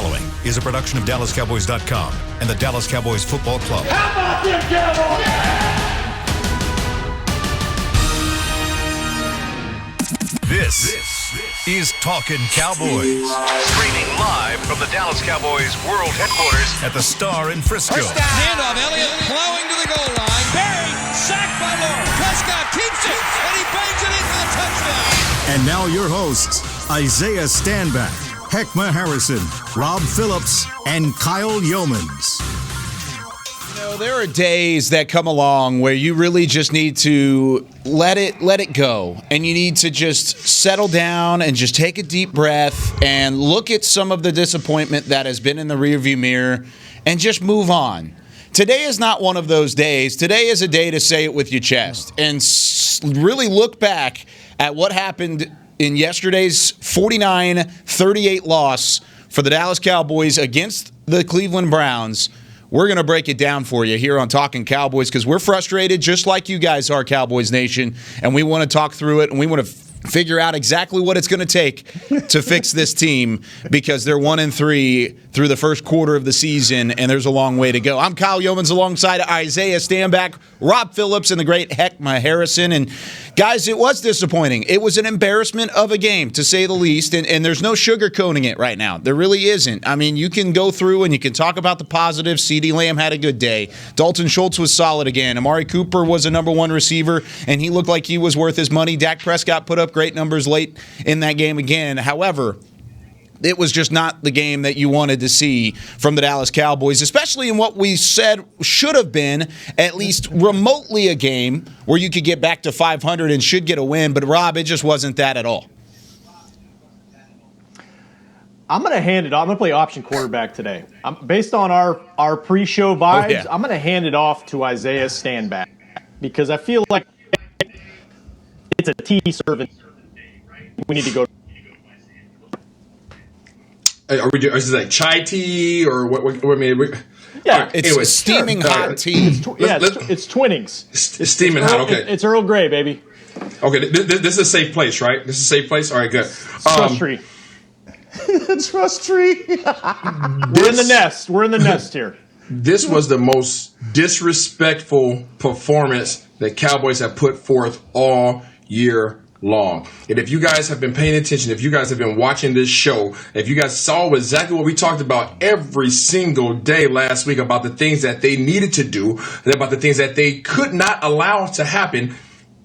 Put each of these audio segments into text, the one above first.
following is a production of DallasCowboys.com and the Dallas Cowboys Football Club. How about them Cowboys? This is Talkin Cowboys. Streaming live from the Dallas Cowboys World Headquarters at the Star in Frisco. First down, handoff, Elliott plowing to the goal line. Buried, sacked by Lawrence. Prescott keeps it, and he bangs it in for the touchdown. And now your hosts, Isaiah Stanback, Heckma Harrison, Rob Phillips, and Kyle Yeomans. You know, there are days that come along where you really just need to let it go, and you need to just settle down and just take a deep breath and look at some of the disappointment that has been in the rearview mirror and just move on. Today is not one of those days. Today is a day to say it with your chest and really look back at what happened in yesterday's 49-38 loss for the Dallas Cowboys against the Cleveland Browns. We're going to break it down for you here on Talkin Cowboys because we're frustrated just like you guys are, Cowboys Nation, and we want to talk through it, and we want to figure out exactly what it's going to take to fix this team because they're 1-3 through the first quarter of the season, and there's a long way to go. I'm Kyle Yeomans alongside Isaiah Stanback, Rob Phillips, and the great Heckma Harrison. And guys, it was disappointing. It was an embarrassment of a game, to say the least, and there's no sugarcoating it right now. There really isn't. I mean, you can go through and you can talk about the positives. CeeDee Lamb had a good day. Dalton Schultz was solid again. Amari Cooper was a number one receiver, and he looked like he was worth his money. Dak Prescott put up great numbers late in that game again. However, it was just not the game that you wanted to see from the Dallas Cowboys, especially in what we said should have been at least remotely a game where you could get back to 500 and should get a win. But, Rob, it just wasn't that at all. I'm going to hand it off. I'm going to play option quarterback today. Based on our pre-show vibes, I'm going to hand it off to Isaiah Stanback because I feel like it's a tea serving. We need to go. Is it like chai tea or what? Yeah, it's anyways, steaming hot tea. It's Twinings. It's steaming hot. Okay, it's Earl Grey, baby. Okay, this is a safe place, right? This is a safe place. All right, good. Trust tree. Trust tree. We're in the nest. We're in the nest here. This was the most disrespectful performance that Cowboys have put forth all year long. And if you guys have been paying attention, if you guys have been watching this show, if you guys saw exactly what we talked about every single day last week about the things that they needed to do, and about the things that they could not allow to happen,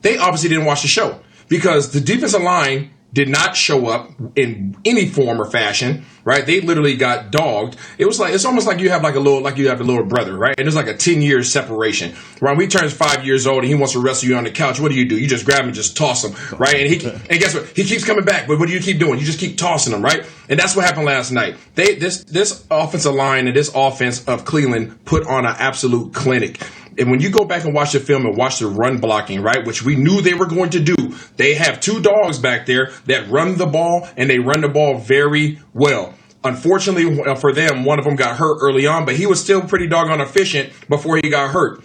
they obviously didn't watch the show because the defensive line did not show up in any form or fashion, right? They literally got dogged. It's almost like you have a little brother, right? And there's like a 10-year separation. Right? When he turns 5 years old and he wants to wrestle you on the couch, what do? You just grab him and just toss him, right? And guess what? He keeps coming back, but what do you keep doing? You just keep tossing him, right? And that's what happened last night. This offensive line and this offense of Cleveland put on an absolute clinic. And when you go back and watch the film and watch the run blocking, right, which we knew they were going to do, they have two dogs back there that run the ball, and they run the ball very well. Unfortunately for them, one of them got hurt early on, but he was still pretty doggone efficient before he got hurt.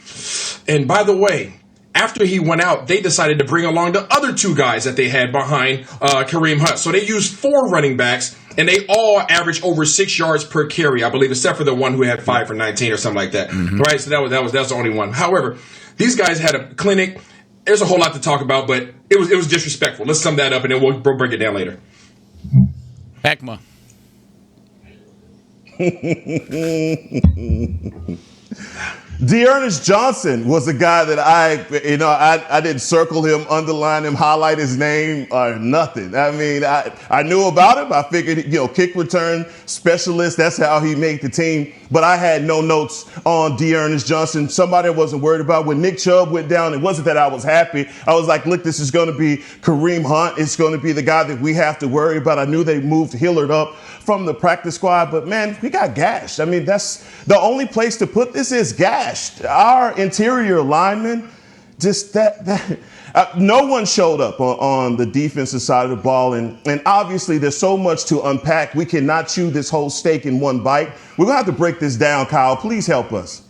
And by the way, after he went out, they decided to bring along the other two guys that they had behind Kareem Hunt. So they used 4 running backs, and they all averaged over 6 yards per carry, I believe, except for the one who had 5 for 19 or something like that. Mm-hmm. Right? So that was the only one. However, these guys had a clinic. There's a whole lot to talk about, but it was disrespectful. Let's sum that up, and then we'll break it down later. Heckma. D'Ernest Johnson was a guy that I didn't circle him, underline him, highlight his name, or nothing. I mean, I knew about him. I figured, kick return specialist. That's how he made the team. But I had no notes on D'Ernest Johnson. Somebody I wasn't worried about. When Nick Chubb went down, it wasn't that I was happy. I was like, look, this is going to be Kareem Hunt. It's going to be the guy that we have to worry about. I knew they moved Hillard up from the practice squad, but man, we got gashed. I mean, that's the only place to put this is gashed. Our interior linemen, just no one showed up on the defensive side of the ball. And obviously there's so much to unpack. We cannot chew this whole steak in one bite. We're going to have to break this down, Kyle. Please help us.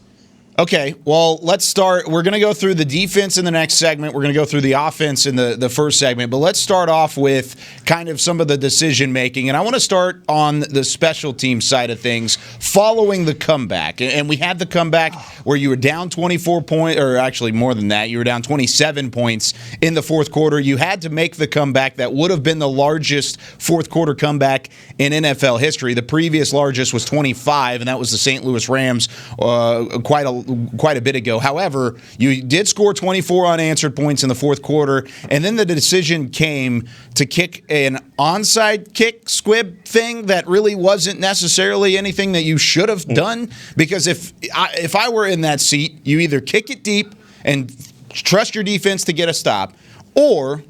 Okay, well, let's start. We're going to go through the defense in the next segment. We're going to go through the offense in the first segment. But let's start off with kind of some of the decision-making. And I want to start on the special team side of things following the comeback. And we had the comeback where you were down 24 points, or actually more than that. You were down 27 points in the fourth quarter. You had to make the comeback that would have been the largest fourth-quarter comeback in NFL history. The previous largest was 25, and that was the St. Louis Rams quite a bit ago. However, you did score 24 unanswered points in the fourth quarter, and then the decision came to kick an onside kick squib thing that really wasn't necessarily anything that you should have done, because if I were in that seat, you either kick it deep and trust your defense to get a stop, or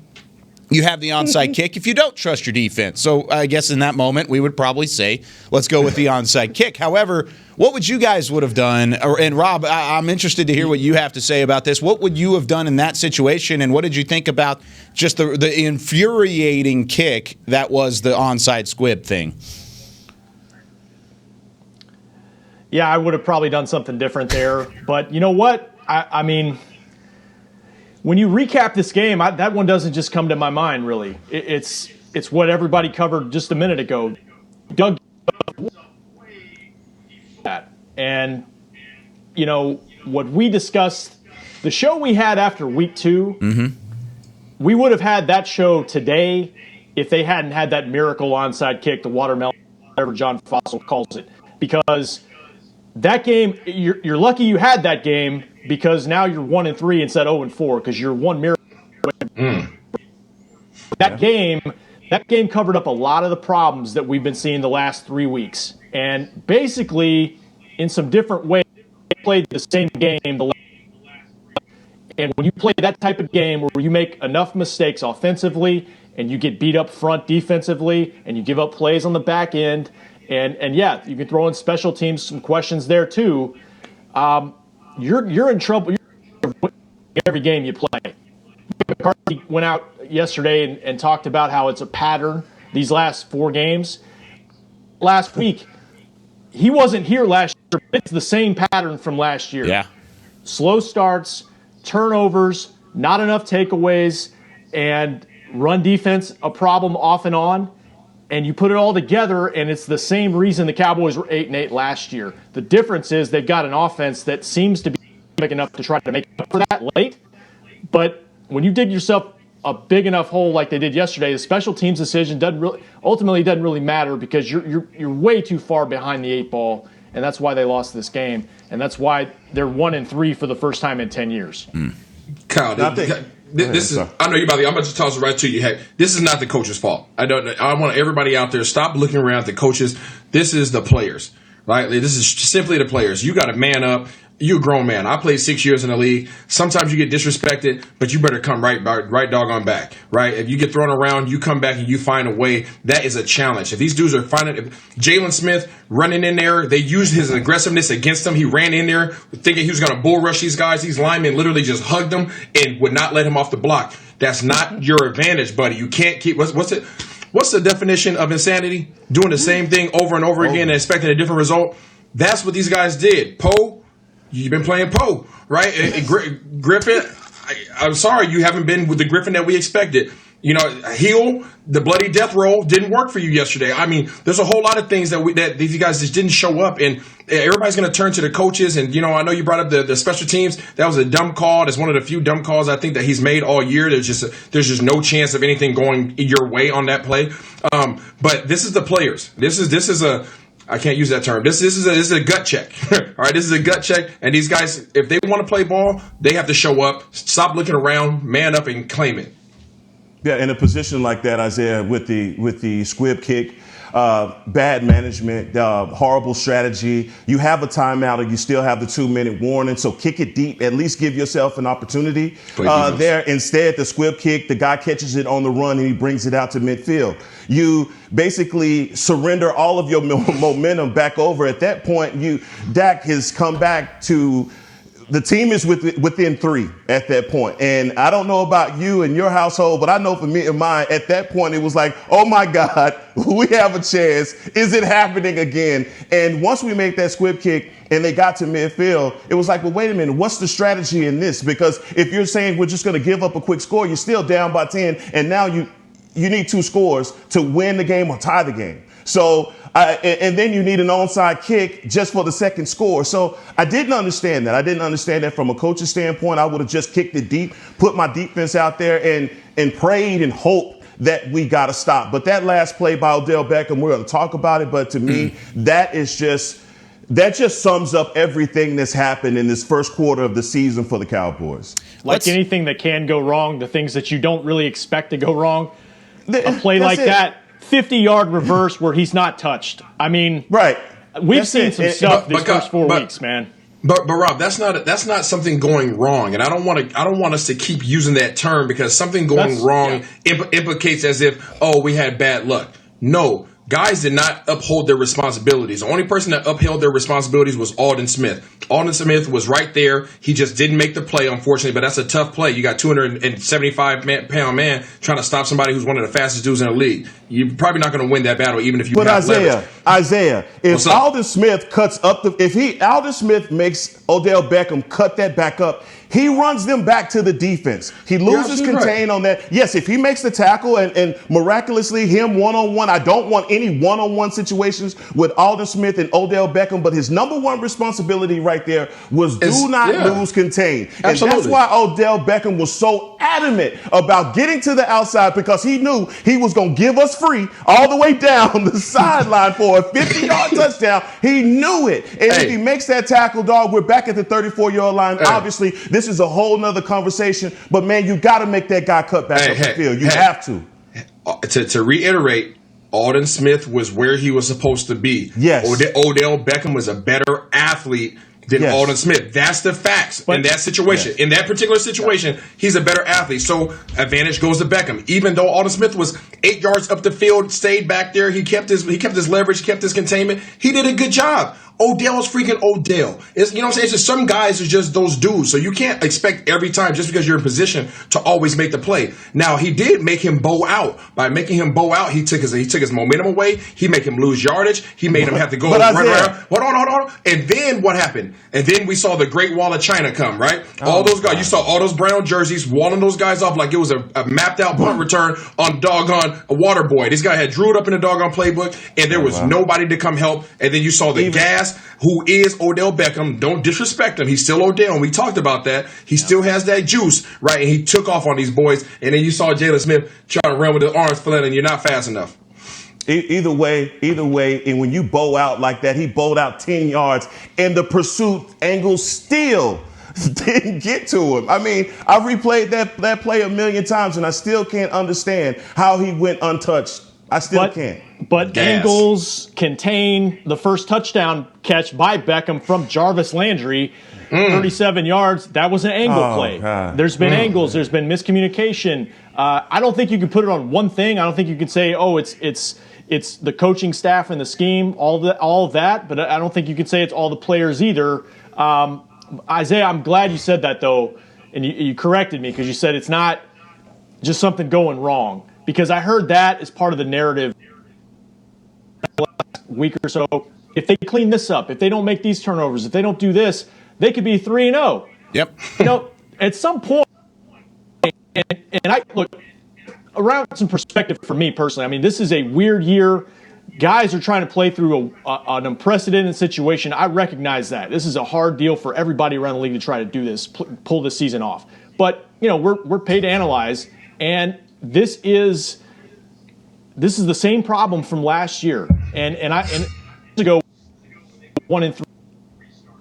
you have the onside kick if you don't trust your defense. So I guess in that moment, we would probably say, let's go with the onside kick. However, what would you guys would have done? And Rob, I'm interested to hear what you have to say about this. What would you have done in that situation, and what did you think about just the infuriating kick that was the onside squib thing? Yeah, I would have probably done something different there. But you know what? I mean, when you recap this game, that one doesn't just come to my mind, really. It's what everybody covered just a minute ago. Doug, that. And, you know, what we discussed, the show we had after week 2, we would have had that show today if they hadn't had that miracle onside kick, the watermelon, whatever John Fossil calls it. Because that game, you're lucky you had that game, because now you're 1-3 instead of 0-4, because you're one miracle. That game covered up a lot of the problems that we've been seeing the last 3 weeks. And basically, in some different ways, they played the same game. And when you play that type of game where you make enough mistakes offensively and you get beat up front defensively and you give up plays on the back end, and yeah, you can throw in special teams, some questions there too, you're in trouble every game you play. McCarthy went out yesterday and talked about how it's a pattern these last 4 games. Last week, he wasn't here last year, but it's the same pattern from last year. Yeah. Slow starts, turnovers, not enough takeaways, and run defense a problem off and on. And you put it all together, and it's the same reason the Cowboys were 8-8 last year. The difference is they've got an offense that seems to be big enough to try to make up for that late. But when you dig yourself a big enough hole like they did yesterday, the special teams decision doesn't really matter, because you're way too far behind the 8 ball, and that's why they lost this game, and that's why they're 1-3 for the first time in 10 years. Kyle, this is. I know you about. I'm about to toss it right to you. Hey, this is not the coach's fault. I want everybody out there, stop looking around at the coaches. This is the players, right? This is simply the players. You got to man up. You're a grown man. I played 6 years in the league. Sometimes you get disrespected, but you better come right doggone back, right? If you get thrown around, you come back and you find a way. That is a challenge. If these dudes are Jalen Smith running in there, they used his aggressiveness against him. He ran in there thinking he was going to bull rush these guys. These linemen literally just hugged him and would not let him off the block. That's not your advantage, buddy. You can't keep. What's the definition of insanity? Doing the same thing over and over again and expecting a different result. That's what these guys did. Poe. You've been playing Poe, right? Griffin, I'm sorry, you haven't been with the Griffin that we expected. You know, Hill, the bloody death roll didn't work for you yesterday. I mean, there's a whole lot of things that these guys just didn't show up, and everybody's going to turn to the coaches. And, you know, I know you brought up the special teams. That was a dumb call. That's one of the few dumb calls I think that he's made all year. There's just no chance of anything going your way on that play. But this is the players. This is a I can't use that term. This is a gut check. All right, this is a gut check. And these guys, if they want to play ball, they have to show up, stop looking around, man up, and claim it. Yeah, in a position like that, Isaiah, with the squib kick, bad management, horrible strategy. You have a timeout, and you still have the 2-minute warning. So kick it deep. At least give yourself an opportunity there. Instead, the squib kick, the guy catches it on the run and he brings it out to midfield. You basically surrender all of your momentum back over. At that point, Dak has come back to the team is within 3 at that point. And I don't know about you and your household, but I know for me and mine, at that point, it was like, oh my God, we have a chance. Is it happening again? And once we made that squib kick and they got to midfield, it was like, well, wait a minute, what's the strategy in this? Because if you're saying we're just going to give up a quick score, you're still down by 10, and now you need 2 scores to win the game or tie the game. So, and then you need an onside kick just for the second score. So I didn't understand that. I didn't understand that from a coach's standpoint. I would have just kicked it deep, put my defense out there and prayed and hoped that we got to stop. But that last play by Odell Beckham, we're going to talk about it. But to me, that just sums up everything that's happened in this first quarter of the season for the Cowboys. Like anything that can go wrong, the things that you don't really expect to go wrong, a play like that. 50-yard reverse where he's not touched. I mean, right. We've seen some stuff these first 4 weeks, man. But Rob, that's not something going wrong, and I don't want us to keep using that term because something going wrong implicates as if we had bad luck. No. Guys did not uphold their responsibilities. The only person that upheld their responsibilities was Alden Smith. Alden Smith was right there. He just didn't make the play, unfortunately, but that's a tough play. You got 275-pound man trying to stop somebody who's one of the fastest dudes in the league. You're probably not going to win that battle, even if you have leverage. Isaiah, if Alden Smith cuts up Alden Smith makes Odell Beckham cut that back up, he runs them back to the defense. He loses contain on that. Yes, if he makes the tackle and miraculously him one-on-one, I don't want any one-on-one situations with Alden Smith and Odell Beckham, but his number one responsibility right there was do not lose contain. And that's why Odell Beckham was so adamant about getting to the outside, because he knew he was going to give us free all the way down the sideline for a 50-yard touchdown. He knew it. And if he makes that tackle, dog, we're back at the 34-yard line. Obviously, this is a whole nother conversation, but man, you got to make that guy cut back up the field. You have to. To reiterate, Alden Smith was where he was supposed to be. Yes. Odell Beckham was a better athlete than Alden Smith. That's the facts in that situation. Yes. In that particular situation, he's a better athlete. So advantage goes to Beckham. Even though Alden Smith was 8 yards up the field, stayed back there, he kept his leverage, kept his containment. He did a good job. Odell's freaking Odell. You know what I'm saying? It's just some guys are just those dudes. So you can't expect every time, just because you're in position, to always make the play. Now, he did make him bow out. By making him bow out, he took his momentum away. He made him lose yardage. He made him have to go run around. Hold on. And then what happened? And then we saw the Great Wall of China come, right? All those guys, you saw all those brown jerseys walling those guys off like it was a mapped out punt return on doggone a water boy. This guy had drew it up in the doggone playbook, and there was nobody to come help. And then you saw the gas, who is Odell Beckham. Don't disrespect him. He's still Odell, and we talked about that. He still has that juice, right? And he took off on these boys. And then you saw Jalen Smith trying to run with his arms flailing, and you're not fast enough. Either way, and when you bow out like that, he bowed out 10 yards, and the pursuit angle still didn't get to him. I mean, I've replayed that play a million times, and I still can't understand how he went untouched. I still can't. But angles, contain, the first touchdown catch by Beckham from Jarvis Landry, 37 yards, that was an angle play. God. There's been angles. There's been miscommunication. I don't think you can put it on one thing. I don't think you can say, it's the coaching staff and the scheme, all of that. But I don't think you can say it's all the players either. Isaiah, I'm glad you said that, though, and you corrected me, because you said it's not just something going wrong. Because I heard that as part of the narrative last week or so. If they clean this up, if they don't make these turnovers, if they don't do this, they could be 3-0. Yep. At some point, and I look around some perspective for me personally. I mean, this is a weird year. Guys are trying to play through an unprecedented situation. I recognize that. This is a hard deal for everybody around the league to try to do this, pull this season off. But, we're paid to analyze, and this is the same problem from last year, and ago 1-3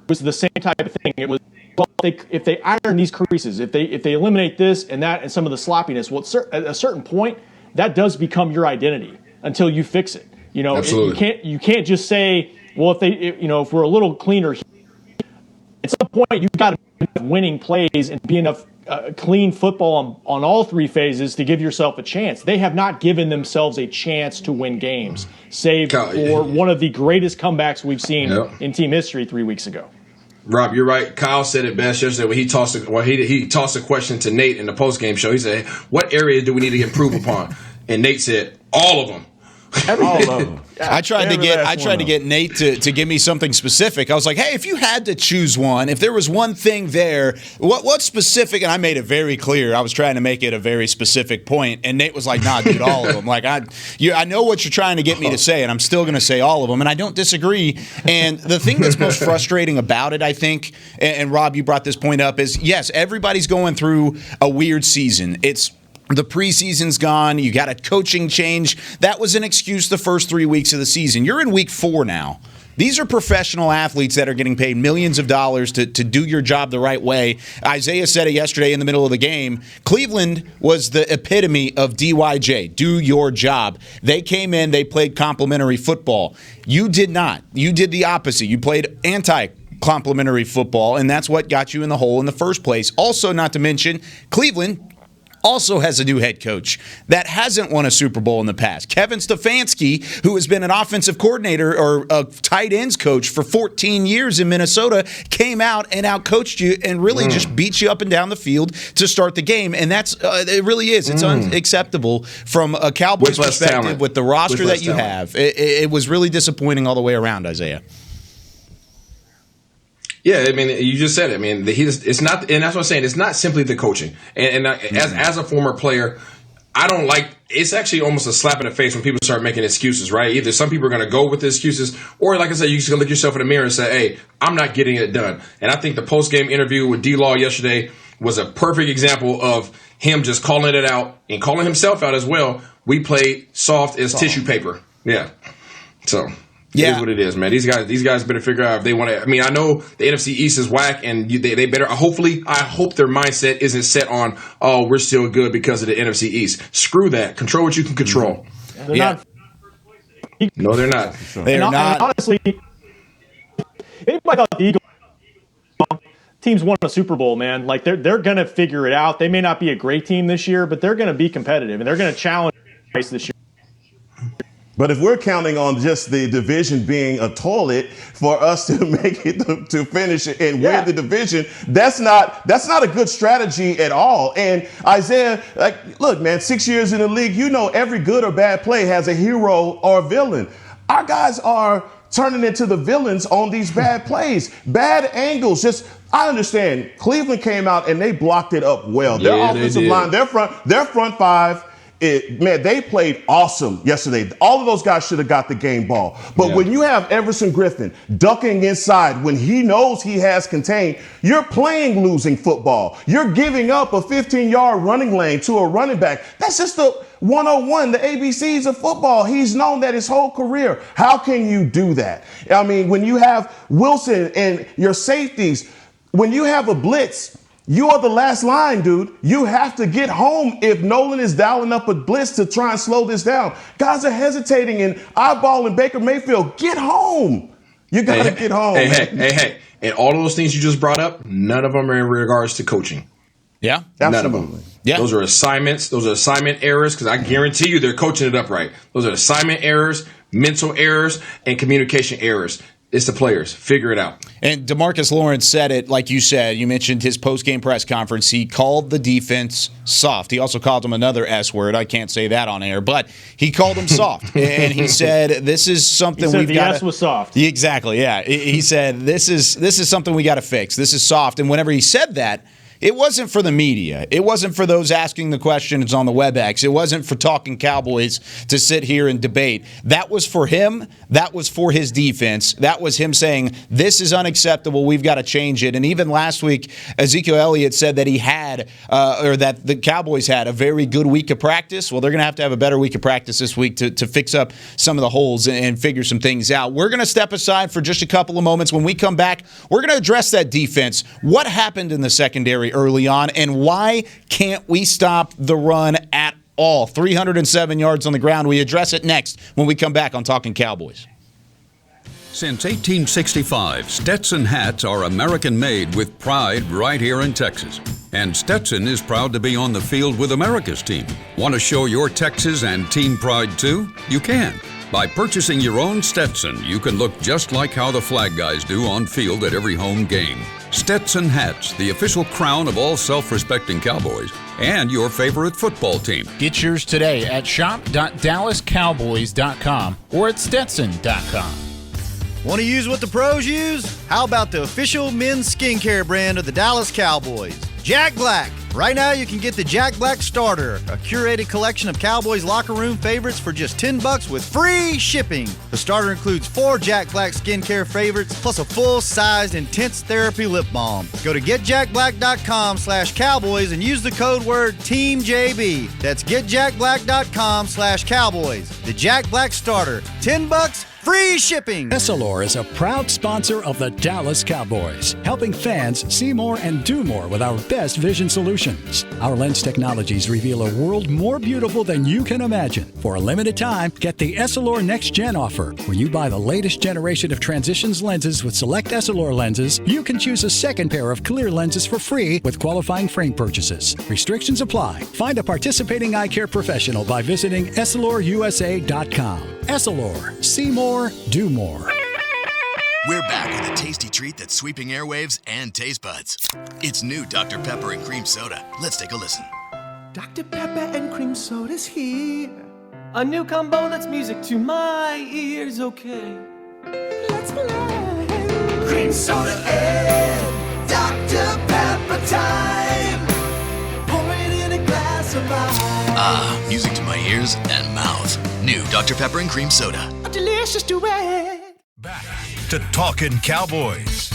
was the same type of thing. It was, well, if they iron these creases, if they eliminate this and that and some of the sloppiness, well, at a certain point that does become your identity until you fix it. Absolutely. You can't just say, well, if we're a little cleaner, at some point you've got to be winning plays and be enough. Clean football on all three phases to give yourself a chance. They have not given themselves a chance to win games, save for one of the greatest comebacks we've seen in team history 3 weeks ago. Rob, you're right. Kyle said it best yesterday when he tossed a question to Nate in the postgame show. He said, "What area do we need to improve upon?" And Nate said, "All of them." All of them. I tried to get Nate to give me something specific. I was like, hey, if you had to choose one, if there was one thing there, what specific? And I made it very clear. I was trying to make it a very specific point, and Nate was like, nah, dude, all of them. Like, I know what you're trying to get me to say, and I'm still going to say all of them, and I don't disagree. And the thing that's most frustrating about it, I think, and Rob, you brought this point up, is yes, everybody's going through a weird season. The preseason's gone. You got a coaching change. That was an excuse the first 3 weeks of the season. You're in week 4 now. These are professional athletes that are getting paid millions of dollars to do your job the right way. Isaiah said it yesterday in the middle of the game. Cleveland was the epitome of DYJ, do your job. They came in, they played complimentary football. You did not. You did the opposite. You played anti-complimentary football, and that's what got you in the hole in the first place. Also, not to mention, Cleveland also has a new head coach that hasn't won a Super Bowl in the past. Kevin Stefanski, who has been an offensive coordinator or a tight ends coach for 14 years in Minnesota, came out and outcoached you and really just beat you up and down the field to start the game. And that's it really is. It's unacceptable from a Cowboys perspective with the roster that you have. It was really disappointing all the way around, Isaiah. Yeah, I mean, you just said it. I mean, it's not, and that's what I'm saying. It's not simply the coaching. And as a former player, I don't like. It's actually almost a slap in the face when people start making excuses, right? Either some people are going to go with the excuses, or like I said, you just going to look yourself in the mirror and say, "Hey, I'm not getting it done." And I think the post game interview with D-Law yesterday was a perfect example of him just calling it out and calling himself out as well. We played soft as tissue paper. Yeah, so. Yeah. It is what it is, man. These guys better figure out if they want to. I mean, I know the NFC East is whack, and they better. I hope their mindset isn't set on, oh, we're still good because of the NFC East. Screw that. Control what you can control. They're not. No, they're not. They're not. And honestly, anybody thought the Eagles teams won a Super Bowl, man? Like they're gonna figure it out. They may not be a great team this year, but they're gonna be competitive and they're gonna challenge this year. But if we're counting on just the division being a toilet for us to make it to finish and win the division, that's not a good strategy at all. And Isaiah, look, man, 6 years in the league, you know every good or bad play has a hero or a villain. Our guys are turning into the villains on these bad plays, bad angles. I understand Cleveland came out and they blocked it up well. Their offensive line, their front five. They played awesome yesterday. All of those guys should have got the game ball. But when you have Everson Griffin ducking inside when he knows he has contained, you're playing losing football. You're giving up a 15-yard running lane to a running back. That's just the 101, the ABCs of football. He's known that his whole career. How can you do that? I mean, when you have Wilson and your safeties, when you have a blitz, you are the last line, dude. You have to get home if Nolan is dialing up a blitz to try and slow this down. Guys are hesitating and eyeballing Baker Mayfield. Get home. You got to get home. Hey. And all of those things you just brought up, none of them are in regards to coaching. Yeah. None Absolutely. of them. Yeah. Those are assignments. Those are assignment errors because I guarantee you they're coaching it up right. Those are assignment errors, mental errors, and communication errors. It's the players. Figure it out. And DeMarcus Lawrence said it, like you said. You mentioned his post-game press conference. He called the defense soft. He also called them another S word. I can't say that on air, but he called them soft. And he said, "This is something we've got." The S was soft. Exactly. Yeah. He said, "This is something we got to fix. This is soft." And whenever he said that, it wasn't for the media. It wasn't for those asking the questions on the WebEx. It wasn't for Talkin Cowboys to sit here and debate. That was for him. That was for his defense. That was him saying, this is unacceptable. We've got to change it. And even last week, Ezekiel Elliott said that he had, or that the Cowboys had a very good week of practice. Well, they're going to have a better week of practice this week to fix up some of the holes and figure some things out. We're going to step aside for just a couple of moments. When we come back, we're going to address that defense. What happened in the secondary early on, and why can't we stop the run at all? 307 yards on the ground. We address it next when we come back on Talkin Cowboys. Since 1865, Stetson hats are American-made with pride right here in Texas. And Stetson is proud to be on the field with America's team. Want to show your Texas and team pride too? You can. By purchasing your own Stetson, you can look just like how the flag guys do on field at every home game. Stetson hats, the official crown of all self-respecting Cowboys, and your favorite football team. Get yours today at shop.dallascowboys.com or at stetson.com. Want to use what the pros use? How about the official men's skincare brand of the Dallas Cowboys, Jack Black? Right now, you can get the Jack Black Starter, a curated collection of Cowboys locker room favorites for just $10 with free shipping. The starter includes 4 Jack Black skincare favorites, plus a full-sized intense therapy lip balm. Go to getjackblack.com/Cowboys and use the code word TEAMJB. That's getjackblack.com/Cowboys. The Jack Black Starter, $10, free shipping. Essilor is a proud sponsor of the Dallas Cowboys, helping fans see more and do more with our best vision solutions. Our lens technologies reveal a world more beautiful than you can imagine. For a limited time, get the Essilor Next Gen offer. When you buy the latest generation of Transitions lenses with select Essilor lenses, you can choose a second pair of clear lenses for free with qualifying frame purchases. Restrictions apply. Find a participating eye care professional by visiting EssilorUSA.com. Essilor. See more, do more. We're back with a tasty treat that's sweeping airwaves and taste buds. It's new Dr. Pepper and Cream Soda. Let's take a listen. Dr. Pepper and Cream Soda's here. A new combo that's music to my ears, okay? Let's play. Cream Soda and Dr. Pepper time. Pour it in a glass of ice. Ah, music to my ears and mouth. New Dr. Pepper and Cream Soda. A delicious duet. Back to Talkin Cowboys.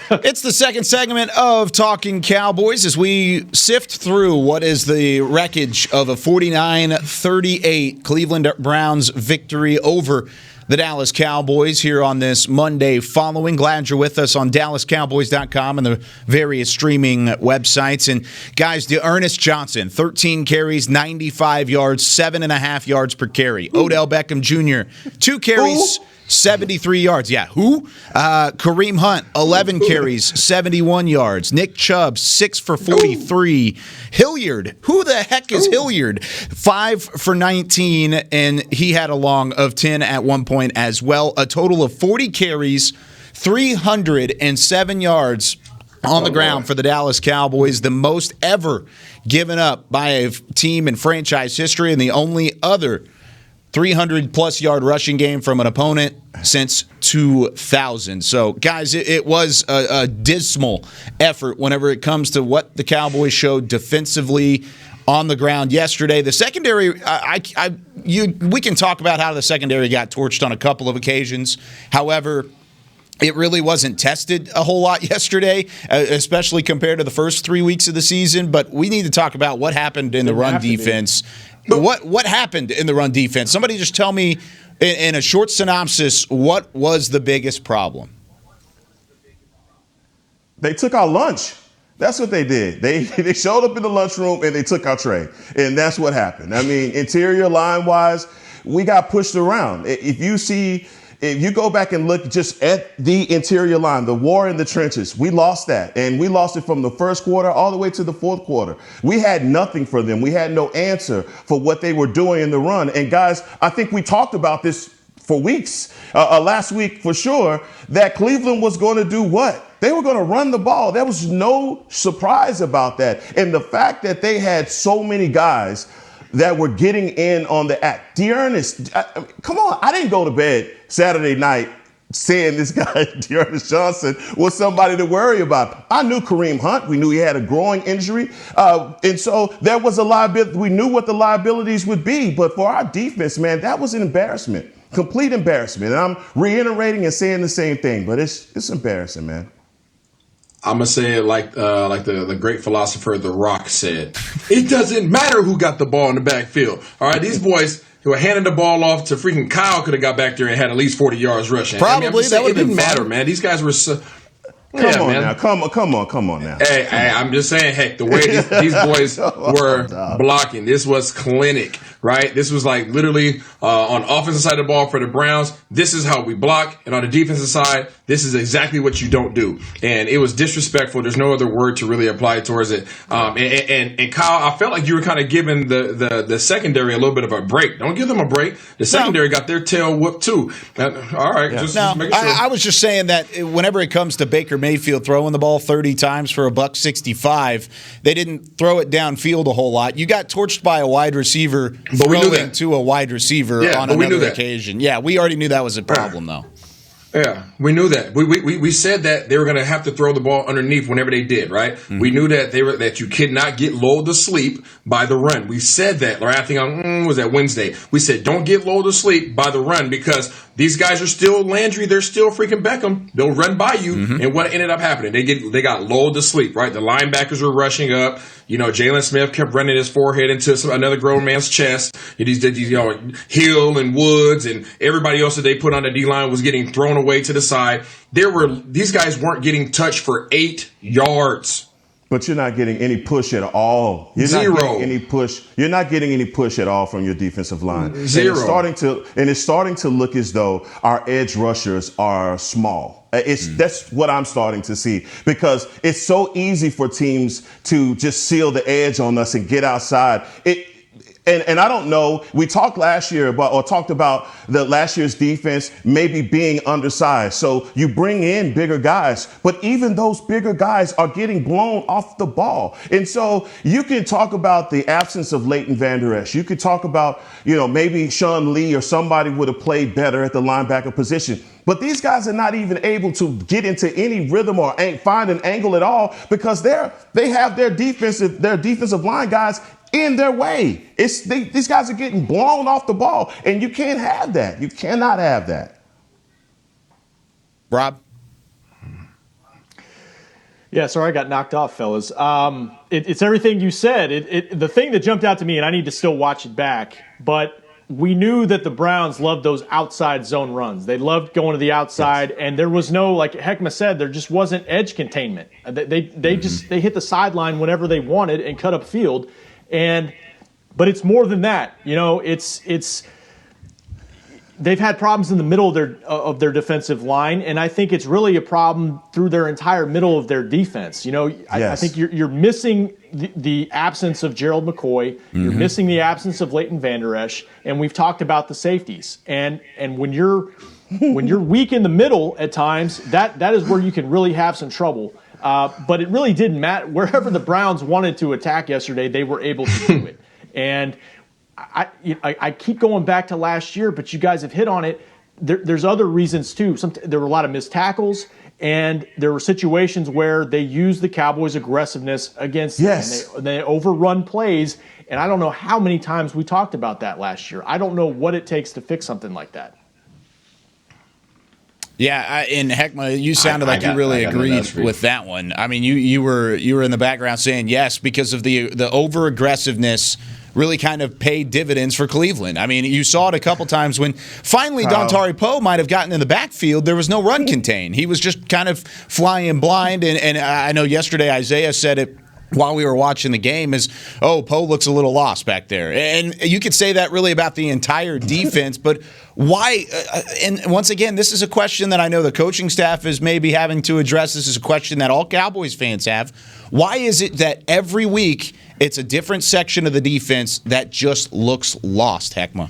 It's the second segment of Talking Cowboys as we sift through what is the wreckage of a 49-38 Cleveland Browns victory over the Dallas Cowboys here on this Monday following. Glad you're with us on DallasCowboys.com and the various streaming websites. And guys, Ernest Johnson, 13 carries, 95 yards, 7.5 yards per carry. Odell Beckham Jr., 2 carries, 73 yards. Yeah, who? Kareem Hunt, 11 carries, 71 yards. Nick Chubb, 6 for 43. Hilliard, who the heck is Hilliard? 5 for 19, and he had a long of 10 at one point as well. A total of 40 carries, 307 yards on the ground for the Dallas Cowboys, the most ever given up by a team in franchise history, and the only other 300-plus yard rushing game from an opponent since 2000. So, guys, it was a dismal effort whenever it comes to what the Cowboys showed defensively on the ground yesterday. The secondary, we can talk about how the secondary got torched on a couple of occasions. However, it really wasn't tested a whole lot yesterday, especially compared to the first 3 weeks of the season. But we need to talk about what happened in the run defense. What happened in the run defense? Somebody just tell me in a short synopsis, what was the biggest problem? They took our lunch. That's what they did. They showed up in the lunchroom and they took our tray. And that's what happened. I mean, interior line-wise, we got pushed around. If you go back and look just at the interior line, the war in the trenches, we lost that. And we lost it from the first quarter all the way to the fourth quarter. We had nothing for them. We had no answer for what they were doing in the run. And guys, I think we talked about this for weeks, last week for sure, that Cleveland was going to do what? They were going to run the ball. There was no surprise about that. And the fact that they had so many guys that were getting in on the act. D'Ernest, come on. I didn't go to bed Saturday night saying this guy, D'Ernest Johnson, was somebody to worry about. I knew Kareem Hunt. We knew he had a growing injury. And so there was a liability. We knew what the liabilities would be. But for our defense, man, that was an embarrassment, complete embarrassment. And I'm reiterating and saying the same thing, but it's embarrassing, man. I'm going to say it like the great philosopher The Rock said. It doesn't matter who got the ball in the backfield. All right, these boys who were handing the ball off to freaking Kyle could have got back there and had at least 40 yards rushing. Probably. That would have been matter, man. These guys were so... Come on now. Hey, I'm just saying, heck, the way these boys were blocking, this was clinic right? This was like literally on offensive side of the ball for the Browns. This is how we block. And on the defensive side, this is exactly what you don't do. And it was disrespectful. There's no other word to really apply towards it. And Kyle, I felt like you were kind of giving the secondary a little bit of a break. Don't give them a break. The secondary got their tail whooped too. All right. Yeah. Just making sure. I was just saying that whenever it comes to Baker Mayfield throwing the ball 30 times for $165, they didn't throw it downfield a whole lot. You got torched by a wide receiver throwing to a wide receiver on another occasion. Yeah, we already knew that was a problem, though. Yeah, we knew that. We said that they were going to have to throw the ball underneath whenever they did, right? Mm-hmm. We knew that that you could not get lulled to sleep by the run. We said that. Right? I think was that Wednesday. We said don't get lulled to sleep by the run because these guys are still Landry. They're still freaking Beckham. They'll run by you. Mm-hmm. And what ended up happening? They got lulled to sleep, right? The linebackers were rushing up. Jalen Smith kept running his forehead into another grown man's chest. These Hill and Woods and everybody else that they put on the D-line was getting thrown away to the side. These guys weren't getting touched for 8 yards. But you're not getting any push at all. You're Zero. Not getting any push. You're not getting any push at all from your defensive line. Zero. And it's starting to look as though our edge rushers are small. That's what I'm starting to see because it's so easy for teams to just seal the edge on us and get outside. And I don't know, we talked about the last year's defense maybe being undersized. So you bring in bigger guys, but even those bigger guys are getting blown off the ball. And so you can talk about the absence of Leighton Vander Esch. You could talk about, maybe Sean Lee or somebody would have played better at the linebacker position. But these guys are not even able to get into any rhythm or find an angle at all because they have their defensive line guys in their way. These guys are getting blown off the ball, and you can't have that. You cannot have that. Rob? Yeah, sorry I got knocked off, fellas. It's everything you said. The thing that jumped out to me, and I need to still watch it back, but we knew that the Browns loved those outside zone runs. They loved going to the outside, yes. And there was no, like Heckma said, there just wasn't edge containment. They hit the sideline whenever they wanted and cut up field. But it's more than that. It's they've had problems in the middle of their defensive line, and I think it's really a problem through their entire middle of their defense. Yes. I think you're missing the absence of Gerald McCoy. Mm-hmm. You're missing the absence of Leighton Vander Esch, and we've talked about the safeties. And when you're weak in the middle at times, that is where you can really have some trouble. But it really didn't matter. Wherever the Browns wanted to attack yesterday, they were able to do it. And I keep going back to last year, but you guys have hit on it. There's other reasons, too. There were a lot of missed tackles, and there were situations where they used the Cowboys' aggressiveness against them. And they overrun plays, and I don't know how many times we talked about that last year. I don't know what it takes to fix something like that. Yeah, and Heckma, you sounded like you really agreed with that one. I mean, you were in the background saying yes because of the over-aggressiveness really kind of paid dividends for Cleveland. I mean, you saw it a couple times when finally Dontari Poe might have gotten in the backfield. There was no run contain. He was just kind of flying blind, and I know yesterday Isaiah said it while we were watching the game is, Poe looks a little lost back there. And you could say that really about the entire defense, but why? And once again, this is a question that I know the coaching staff is maybe having to address. This is a question that all Cowboys fans have. Why is it that every week it's a different section of the defense that just looks lost, Heckma?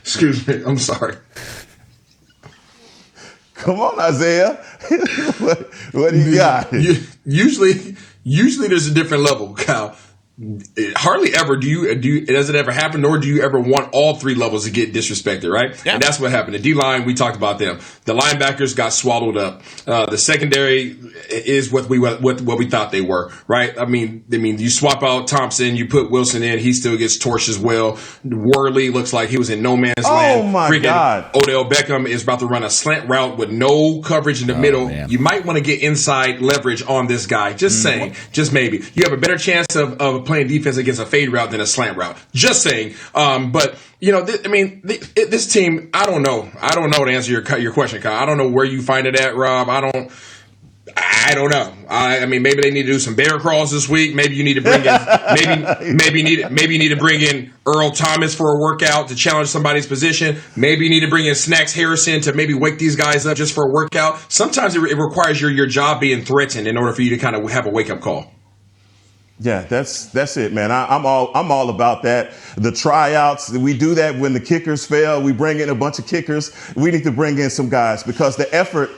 Excuse me. I'm sorry. Come on, Isaiah. what do you got? Usually there's a different level, Kyle. Hardly ever does it ever happen, nor do you ever want all three levels to get disrespected, right? Yeah. And that's what happened. The D-line, we talked about them. The linebackers got swallowed up. The secondary is what we thought they were, right? I mean, you swap out Thompson, you put Wilson in, he still gets torched as well. Worley looks like he was in no man's land. Oh my God! Odell Beckham is about to run a slant route with no coverage in the middle. Man. You might want to get inside leverage on this guy. Just saying, just maybe. You have a better chance of playing defense against a fade route than a slant route. Just saying. But this team, I don't know to answer your question, Kyle. I don't know where you find it at, Rob. I don't know. I mean, maybe they need to do some bear crawls this week. Maybe you need to bring in maybe you need to bring in Earl Thomas for a workout to challenge somebody's position. Maybe you need to bring in Snacks Harrison to maybe wake these guys up just for a workout. Sometimes it requires your job being threatened in order for you to kind of have a wake up call. Yeah, that's it, man. I'm all about that. The tryouts, we do that when the kickers fail. We bring in a bunch of kickers. We need to bring in some guys because the effort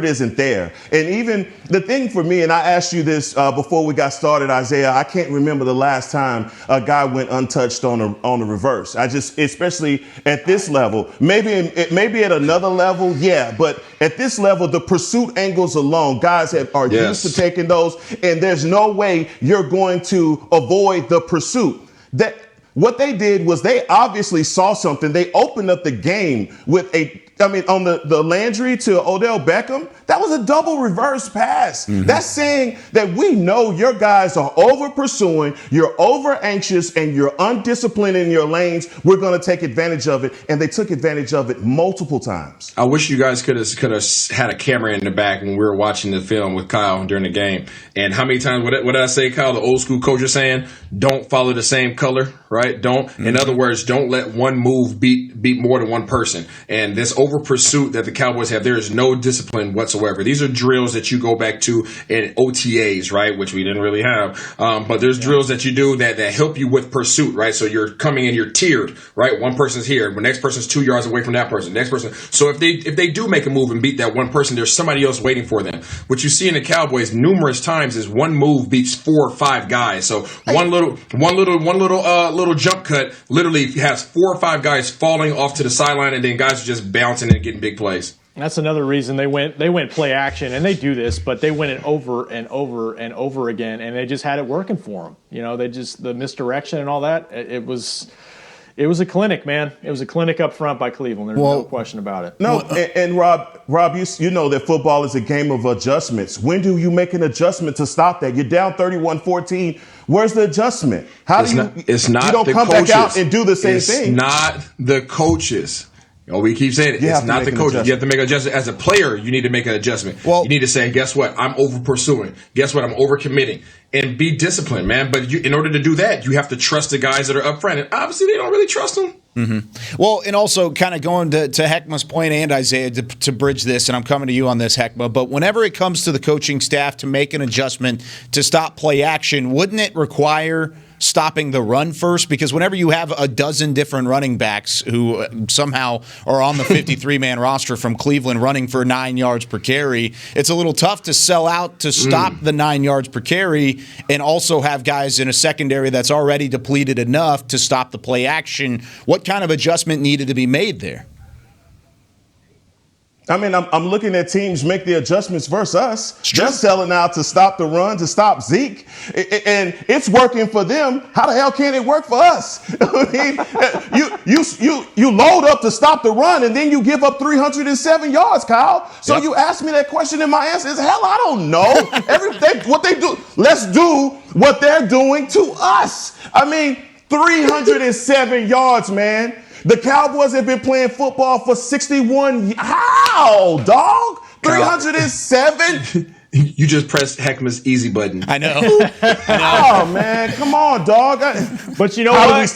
isn't there. And even the thing for me, and I asked you this before we got started, Isaiah, I can't remember the last time a guy went untouched on a reverse. Especially at this level, maybe at another level, yeah, but at this level, the pursuit angles alone, guys are used to taking those, and there's no way you're going to avoid the pursuit. What they did was they obviously saw something. They opened up the game with on the Landry to Odell Beckham, that was a double reverse pass. Mm-hmm. That's saying that we know your guys are over pursuing, you're over anxious, and you're undisciplined in your lanes. We're going to take advantage of it. And they took advantage of it multiple times. I wish you guys could have had a camera in the back when we were watching the film with Kyle during the game. And how many times, what did I say, Kyle? The old school coach is saying, don't follow the same color, right? Don't. Mm-hmm. In other words, don't let one move beat more than one person. And this over pursuit that the Cowboys have, there is no discipline whatsoever. These are drills that you go back to in OTAs, right, which we didn't really have. But there's drills that you do that help you with pursuit, right? So you're coming in, you're tiered, right? One person's here, the next person's 2 yards away from that person. Next person. So if they do make a move and beat that one person, there's somebody else waiting for them. What you see in the Cowboys numerous times is one move beats 4 or 5 guys. So one little jump cut literally has 4 or 5 guys falling off to the sideline, and then guys are just bouncing and getting big plays. That's another reason they went play action, and they do this, but they went it over and over and over again, and they just had it working for them. You know, the misdirection and all that. It was a clinic, man. It was a clinic up front by Cleveland. There's no question about it. No, and Rob, you know that football is a game of adjustments. When do you make an adjustment to stop that? You're down 31-14. Where's the adjustment? It's not you don't the come coaches. Back out and do the same thing. It's not the coaches. We keep saying it. It's not the coaches. You have to make an adjustment. As a player, you need to make an adjustment. You need to say, guess what? I'm over pursuing. Guess what? I'm over committing. And be disciplined, man. But in order to do that, you have to trust the guys that are up front. And obviously, they don't really trust them. Mm-hmm. Well, and also kind of going to Heckma's point and Isaiah to bridge this, and I'm coming to you on this, Heckma, but whenever it comes to the coaching staff to make an adjustment to stop play action, wouldn't it require stopping the run first? Because whenever you have a dozen different running backs who somehow are on the 53-man roster from Cleveland running for 9 yards per carry, it's a little tough to sell out to stop the 9 yards per carry and also have guys in a secondary that's already depleted enough to stop the play action. What kind of adjustment needed to be made there? I mean, I'm looking at teams make the adjustments versus us. They're selling out to stop the run, to stop Zeke, and it's working for them. How the hell can it work for us? I mean, you load up to stop the run, and then you give up 307 yards, Kyle. So you asked me that question, and my answer is, hell, I don't know. What they do, let's do what they're doing to us. I mean, 307 yards, man. The Cowboys have been playing football for 61 years. How, dog? 307? You just pressed Heckma's easy button. I know. Oh, man. Come on, dog. But you know what?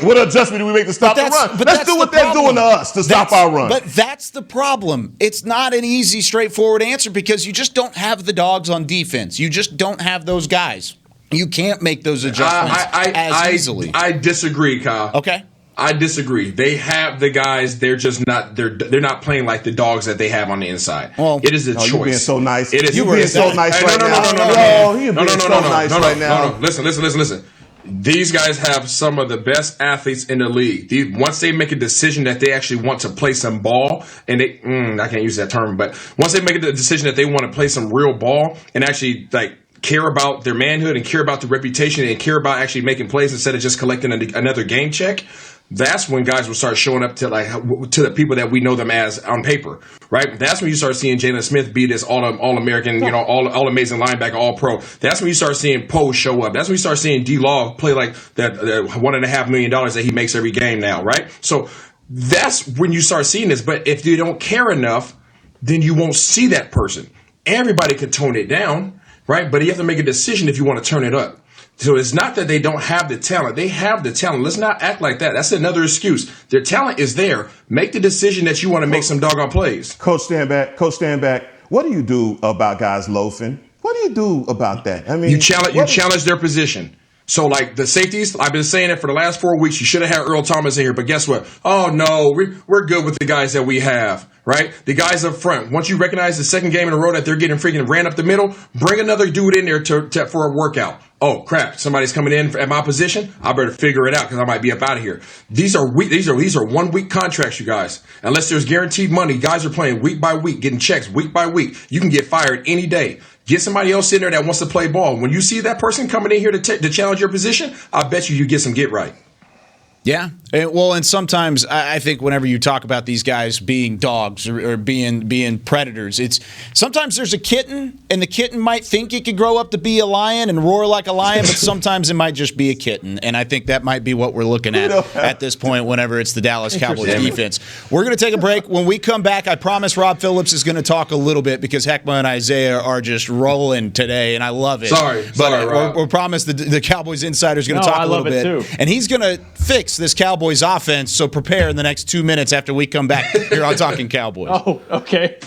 What adjustment do we make to stop the run? Let's do what they're doing to us to stop our run. But that's the problem. It's not an easy, straightforward answer because you just don't have the dogs on defense. You just don't have those guys. You can't make those adjustments as easily. I disagree, Kyle. Okay. I disagree. They have the guys. They're just not. They're not playing like the dogs that they have on the inside. Well, it is a choice. You're being so nice. It is. You're being so nice right now. No. Listen. These guys have some of the best athletes in the league. Once they make a decision that they actually want to play some ball, and I can't use that term, but once they make a decision that they want to play some real ball and actually care about their manhood and care about the reputation and care about actually making plays instead of just collecting another game check, that's when guys will start showing up to the people that we know them as on paper, right? That's when you start seeing Jalen Smith be this all-American, all amazing linebacker, all-pro. That's when you start seeing Poe show up. That's when you start seeing D-Law play like that $1.5 million that he makes every game now, right? So that's when you start seeing this. But if you don't care enough, then you won't see that person. everybody could tone it down, right? But you have to make a decision if you want to turn it up. So it's not that they don't have the talent. They have the talent. Let's not act like that. That's another excuse. Their talent is there. Make the decision that you want to make some doggone plays. Coach, stand back. What do you do about guys loafing? What do you do about that? I mean, you challenge their position. So, like the safeties, I've been saying it for the last 4 weeks. You should have had Earl Thomas in here, but guess what? Oh no, we're good with the guys that we have, right? The guys up front. Once you recognize the second game in a row that they're getting freaking ran up the middle, bring another dude in there for a workout. Oh crap! Somebody's coming in at my position. I better figure it out because I might be up out of here. These are 1 week contracts, you guys. Unless there's guaranteed money, guys are playing week by week, getting checks week by week. You can get fired any day. Get somebody else in there that wants to play ball. When you see that person coming in here to challenge your position, I bet you get some get right. Yeah. And sometimes I think whenever you talk about these guys being dogs or being predators, it's sometimes there's a kitten and the kitten might think it could grow up to be a lion and roar like a lion, but sometimes it might just be a kitten. And I think that might be what we're looking at this point whenever it's the Dallas Cowboys defense. We're going to take a break. When we come back, I promise Rob Phillips is going to talk a little bit because Heckma and Isaiah are just rolling today, and I love it. Sorry, Rob. We're promised the Cowboys insider is going to talk a little bit. Too. And he's going to fix this Cowboys offense, so prepare in the next 2 minutes after we come back here on Talkin Cowboys. Oh, okay.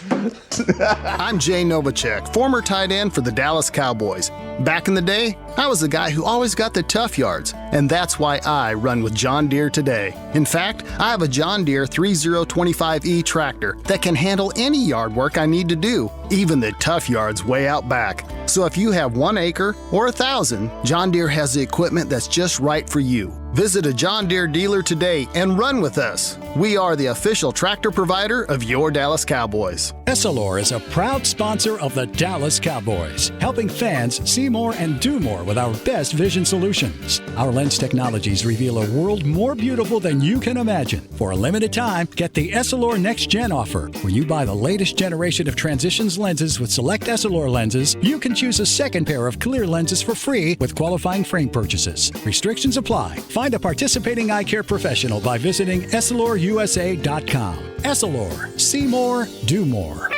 I'm Jay Novacek, former tight end for the Dallas Cowboys. Back in the day, I was the guy who always got the tough yards, and that's why I run with John Deere today. In fact, I have a John Deere 3025E tractor that can handle any yard work I need to do, even the tough yards way out back. So if you have 1 acre or 1,000, John Deere has the equipment that's just right for you. Visit a John Deere dealer today and run with us. We are the official tractor provider of your Dallas Cowboys. Essilor is a proud sponsor of the Dallas Cowboys, helping fans see more and do more with our best vision solutions. Our lens technologies reveal a world more beautiful than you can imagine. For a limited time, get the Essilor Next Gen offer. When you buy the latest generation of Transitions lenses with select Essilor lenses, you can choose a second pair of clear lenses for free with qualifying frame purchases. Restrictions apply. Find a participating eye care professional by visiting EssilorUSA.com. Essilor. See more, do more.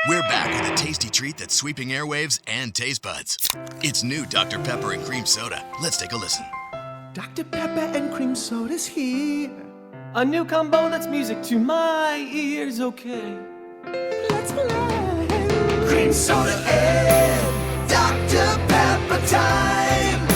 We're back with a tasty treat that's sweeping airwaves and taste buds. It's new Dr. Pepper and Cream Soda. Let's take a listen. Dr. Pepper and cream soda's here. A new combo that's music to my ears, okay. Let's play. Cream soda and Dr. Pepper time.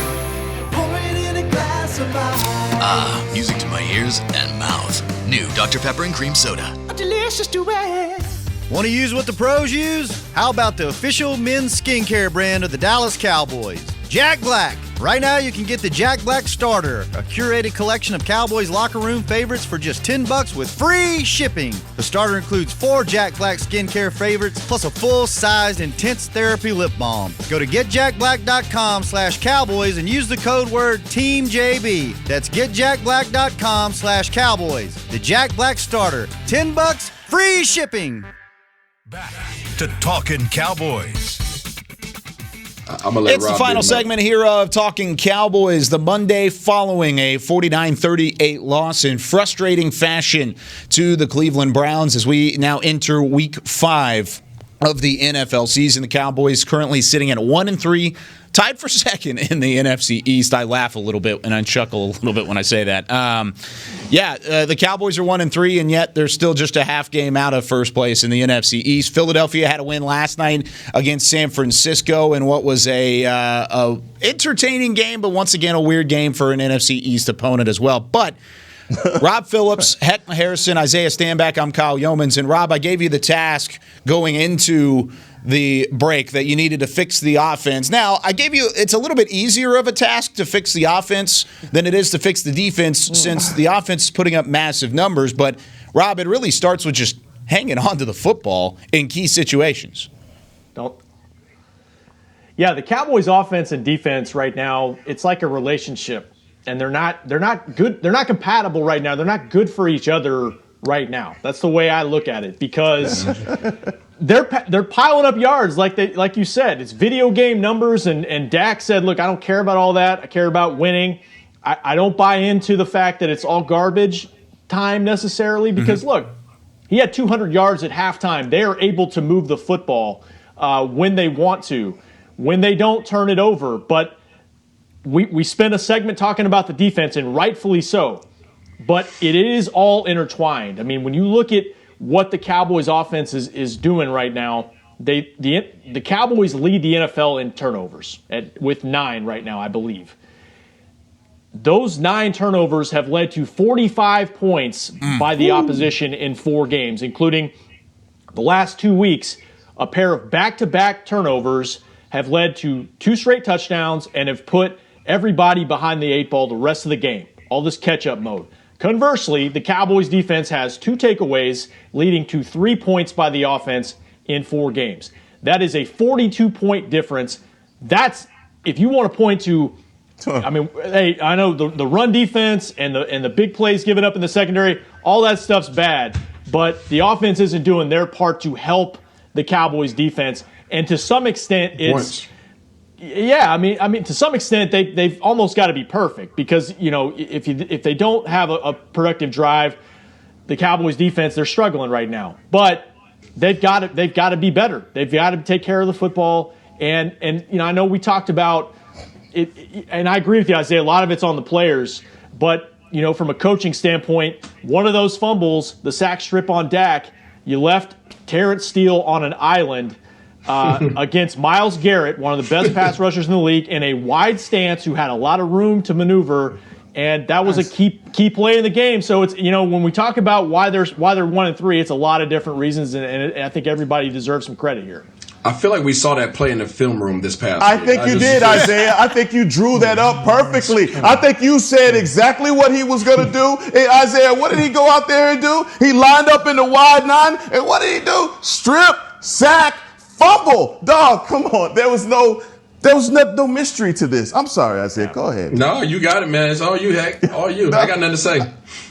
Pour it in a glass of ice. Ah, music to my ears and mouth. New Dr. Pepper and Cream Soda. A delicious duet. Want to use what the pros use? How about the official men's skincare brand of the Dallas Cowboys, Jack Black? Right now, you can get the Jack Black Starter, a curated collection of Cowboys locker room favorites for just $10 with free shipping. The starter includes 4 Jack Black skincare favorites, plus a full-sized intense therapy lip balm. Go to getjackblack.com/Cowboys and use the code word TEAMJB. That's getjackblack.com/Cowboys. The Jack Black Starter, $10, free shipping. Back to Talkin Cowboys. I'm gonna let it's Rob the final do that. segment here of Talking Cowboys, the Monday following a 49-38 loss in frustrating fashion to the Cleveland Browns as we now enter Week 5 of the NFL season. The Cowboys currently sitting at 1-3, tied for second in the NFC East. I laugh a little bit and I chuckle a little bit when I say that. The Cowboys are 1-3, and yet they're still just a half game out of first place in the NFC East. Philadelphia had a win last night against San Francisco in what was a entertaining game, but once again a weird game for an NFC East opponent as well. But Rob Phillips, Heckma Harrison, Isaiah Stanback, I'm Kyle Yeomans. And Rob, I gave you the task going into the break that you needed to fix the offense. Now, I gave you, it's a little bit easier of a task to fix the offense than it is to fix the defense since the offense is putting up massive numbers. But, Rob, it really starts with just hanging on to the football in key situations. Yeah, the Cowboys' offense and defense right now, it's like a relationship. And they're not good. They're not compatible right now. They're not good for each other right now. That's the way I look at it because they're piling up yards like you said. It's video game numbers. And Dak said, "Look, I don't care about all that. I care about winning. I don't buy into the fact that it's all garbage time necessarily because look, He had 200 yards at halftime. They are able to move the football when they want to. When they don't, turn it over. But we spent a segment talking about the defense, and rightfully so. But it is all intertwined. I mean, when you look at what the Cowboys offense is doing right now, the Cowboys lead the NFL in turnovers with 9 right now, I believe. Those 9 turnovers have led to 45 points by the opposition in 4 games, including the last 2 weeks. A pair of back-to-back turnovers have led to 2 straight touchdowns and have put everybody behind the 8 ball the rest of the game. All this catch-up mode. Conversely, the Cowboys defense has 2 takeaways, leading to 3 points by the offense in 4 games. That is a 42-point difference. That's, if you want to point to, I mean, hey, I know the run defense and the big plays given up in the secondary, all that stuff's bad, but the offense isn't doing their part to help the Cowboys defense. And to some extent, it's... Yeah, I mean, to some extent, they've almost got to be perfect because, you know, if they don't have a productive drive, the Cowboys defense, they're struggling right now. But they've got to be better. They've got to take care of the football. And you know, I know we talked about it, and I agree with you, Isaiah. A lot of it's on the players, but you know, from a coaching standpoint, one of those fumbles, the sack strip on Dak, you left Terrence Steele on an island. Against Myles Garrett, one of the best pass rushers in the league, in a wide stance who had a lot of room to maneuver, and that was a key play in the game. So it's, you know, when we talk about why they're 1-3, it's a lot of different reasons, and I think everybody deserves some credit here. I feel like we saw that play in the film room this past I week. think you did, Isaiah. I think you drew that up perfectly. I think you said exactly what he was going to do. Hey, Isaiah, what did he go out there and do? He lined up in the wide 9, and what did he do? Strip, sack, fumble. Dog, come on. There was no mystery to this. I'm sorry, Isaiah. Go ahead. No, you got it, man. It's all you, Heck. All you. I got nothing to say.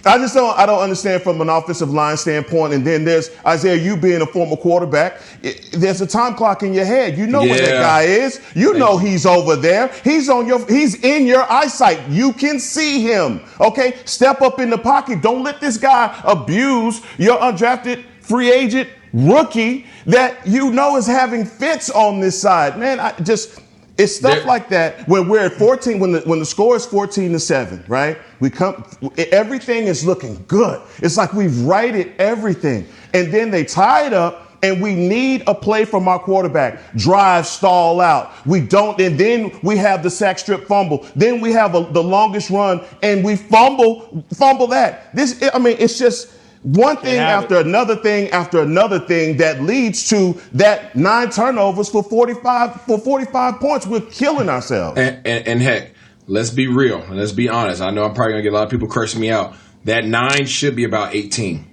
I don't understand from an offensive line standpoint. And then there's, Isaiah, you being a former quarterback, there's a time clock in your head. You know where that guy is. You know he's over there. He's in your eyesight. You can see him. Okay? Step up in the pocket. Don't let this guy abuse your undrafted free agent rookie that you know is having fits on this side. Man, it's stuff like that when we're at 14, when the score is 14-7, right? Everything is looking good. It's like we've righted everything. And then they tie it up, and we need a play from our quarterback. Drive, stall out. We don't, and then we have the sack strip fumble. Then we have the longest run, and we fumble that. It's just one thing after another thing after another thing that leads to that 9 turnovers for 45 points. We're killing ourselves. And heck, let's be real and let's be honest. I know I'm probably gonna get a lot of people cursing me out. That 9 should be about 18.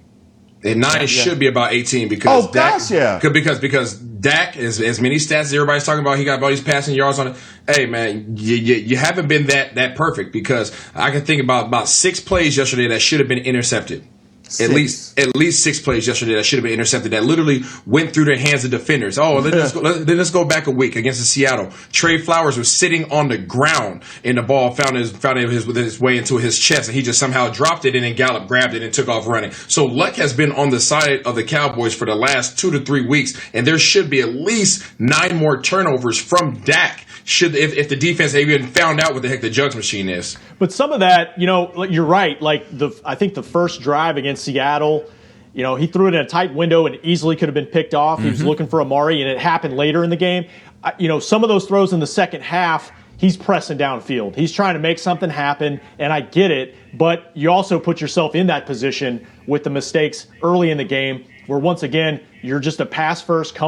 That 9 should be about 18 because because Dak is as many stats as everybody's talking about. He got all these passing yards on it. Hey man, you haven't been that perfect because I can think about 6 plays yesterday that should have been intercepted. At least 6 plays yesterday that should have been intercepted that literally went through the hands of defenders. Let's go back a week against the Seattle. Trey Flowers was sitting on the ground and the ball found its way into his chest and he just somehow dropped it and then Gallup grabbed it and took off running. So luck has been on the side of the Cowboys for the last 2 to 3 weeks and there should be at least 9 more turnovers from Dak. If the defense even found out what the heck the jugs machine is. But some of that, you know, you're right. Like I think the first drive against Seattle, you know, he threw it in a tight window and easily could have been picked off. He was looking for Amari, and it happened later in the game. You know, some of those throws in the second half, he's pressing downfield. He's trying to make something happen, and I get it. But you also put yourself in that position with the mistakes early in the game where, once again, you're just a pass-first,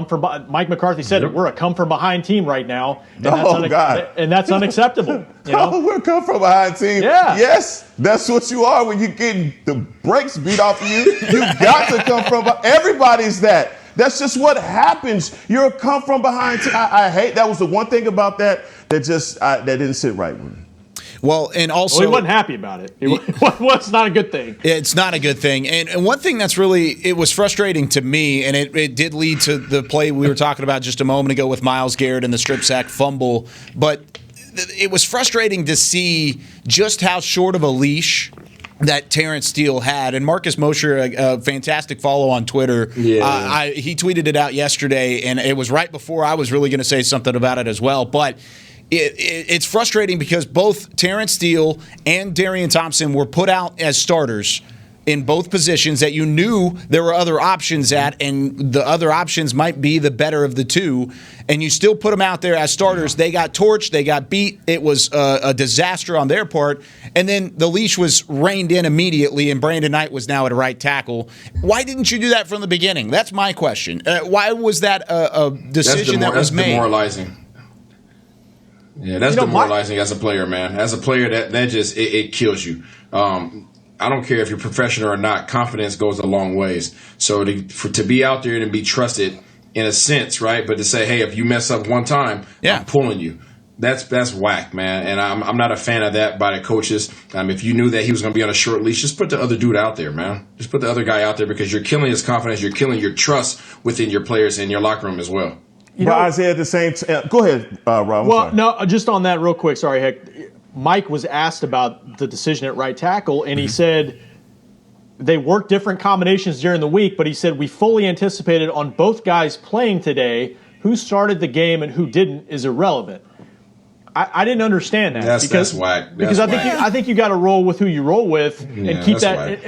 Mike McCarthy said it, we're a come-from-behind team right now. And that's unacceptable. You know? We're a come-from-behind team. Yeah. Yes, that's what you are when you're getting the brakes beat off of you. You got to come from – everybody's that. That's just what happens. You're a come-from-behind team. I hate – that was the one thing about that that didn't sit right with me. Well, and also... he wasn't happy about it. It's not a good thing. It's not a good thing. And one thing that's really... It was frustrating to me, and it did lead to the play we were talking about just a moment ago with Myles Garrett and the strip sack fumble. But it was frustrating to see just how short of a leash that Terrence Steele had. And Marcus Mosher, a fantastic follow on Twitter, he tweeted it out yesterday, and it was right before I was really going to say something about it as well. But it's frustrating because both Terrence Steele and Darian Thompson were put out as starters in both positions that you knew there were other options at, and the other options might be the better of the two, and you still put them out there as starters. They got torched. They got beat. It was a disaster on their part, and then the leash was reined in immediately, and Brandon Knight was now at a right tackle. Why didn't you do that from the beginning? That's my question. Why was that a decision that was made? That's demoralizing. Yeah, that's demoralizing as a player, man. As a player, that just it kills you. I don't care if you're professional or not. Confidence goes a long ways. So to be out there and be trusted in a sense, right? But to say, hey, if you mess up one time, I'm pulling you. That's whack, man. And I'm not a fan of that by the coaches. If you knew that he was going to be on a short leash, just put the other dude out there, man. Just put the other guy out there because you're killing his confidence. You're killing your trust within your players and your locker room as well. Isaiah, at the same time, go ahead, Rob. Well, no, just on that real quick. Sorry, Heck. Mike was asked about the decision at right tackle, and he said they worked different combinations during the week, but he said we fully anticipated on both guys playing today. Who started the game and who didn't is irrelevant. I didn't understand that. That's whack. Because I think you got to roll with who you roll with and keep that.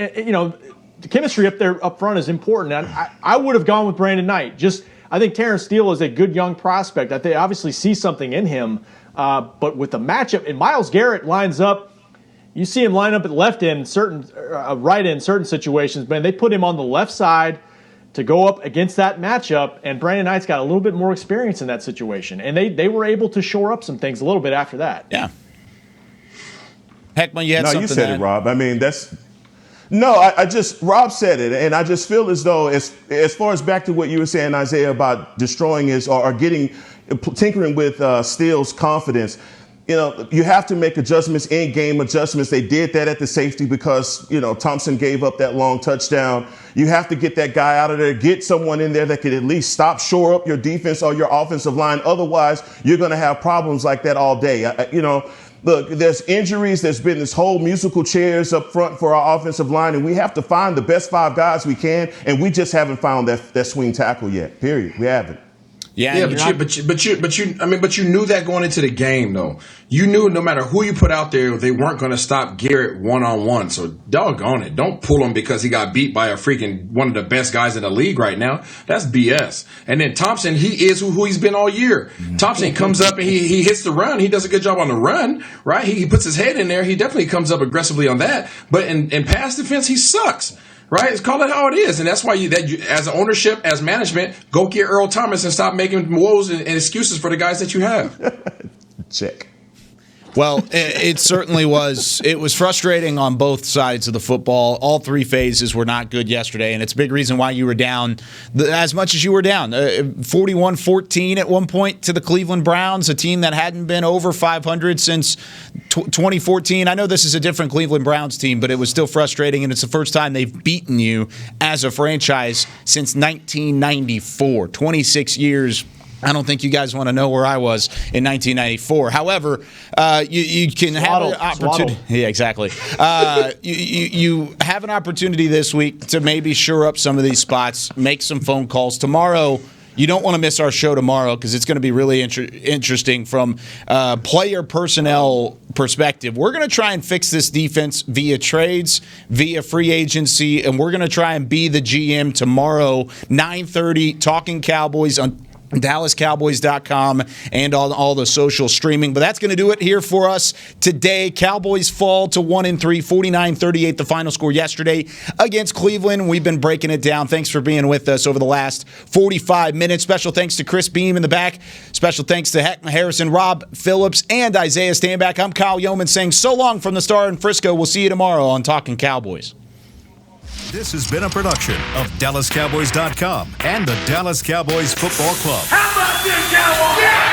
The chemistry up front is important. And I would have gone with Brandon Knight. I think Terrence Steele is a good young prospect. I think obviously see something in him. But with the matchup, and Myles Garrett lines up, you see him line up at left end, right end, certain situations, man. They put him on the left side to go up against that matchup, and Brandon Knight's got a little bit more experience in that situation. And they were able to shore up some things a little bit after that. Yeah. Heckman, you had something you said it, Rob. I mean, Rob said it, and I just feel as though, as far as back to what you were saying, Isaiah, about destroying or tinkering with Steele's confidence. You have to make adjustments, in-game adjustments. They did that at the safety because, Thompson gave up that long touchdown. You have to get that guy out of there, get someone in there that could at least shore up your defense or your offensive line. Otherwise, you're going to have problems like that all day. Look, there's injuries. There's been this whole musical chairs up front for our offensive line, and we have to find the best 5 guys we can, and we just haven't found that swing tackle yet, period. We haven't. But you knew that going into the game, though. You knew no matter who you put out there, they weren't going to stop Garrett one-on-one. So doggone it. Don't pull him because he got beat by one of the best guys in the league right now. That's BS. And then Thompson, he is who he's been all year. Thompson comes up and he hits the run. He does a good job on the run, right? He puts his head in there. He definitely comes up aggressively on that. But in pass defense, he sucks. Right? Let's call it how it is. And that's why as an ownership, as management, go get Earl Thomas and stop making woes and excuses for the guys that you have. Check. Well, it certainly was. It was frustrating on both sides of the football. All 3 phases were not good yesterday, and it's a big reason why you were down as much as you were down. 41-14 at one point to the Cleveland Browns, a team that hadn't been over 500 since 2014. I know this is a different Cleveland Browns team, but it was still frustrating, and it's the first time they've beaten you as a franchise since 1994. 26 years. I don't think you guys want to know where I was in 1994. However, you can have an opportunity. Yeah, exactly. You have an opportunity this week to maybe shore up some of these spots, make some phone calls. Tomorrow, you don't want to miss our show tomorrow because it's going to be really interesting from player personnel perspective. We're going to try and fix this defense via trades, via free agency, and we're going to try and be the GM tomorrow, 9:30, Talkin Cowboys on DallasCowboys.com and on all the social streaming. But that's going to do it here for us today. Cowboys fall to 1-3, 49-38, the final score yesterday against Cleveland. We've been breaking it down. Thanks for being with us over the last 45 minutes. Special thanks to Chris Beam in the back. Special thanks to Heckman Harrison, Rob Phillips, and Isaiah Stanback. I'm Kyle Yeoman saying so long from the Star in Frisco. We'll see you tomorrow on Talkin Cowboys. This has been a production of DallasCowboys.com and the Dallas Cowboys Football Club. How about this, Cowboys? Yeah!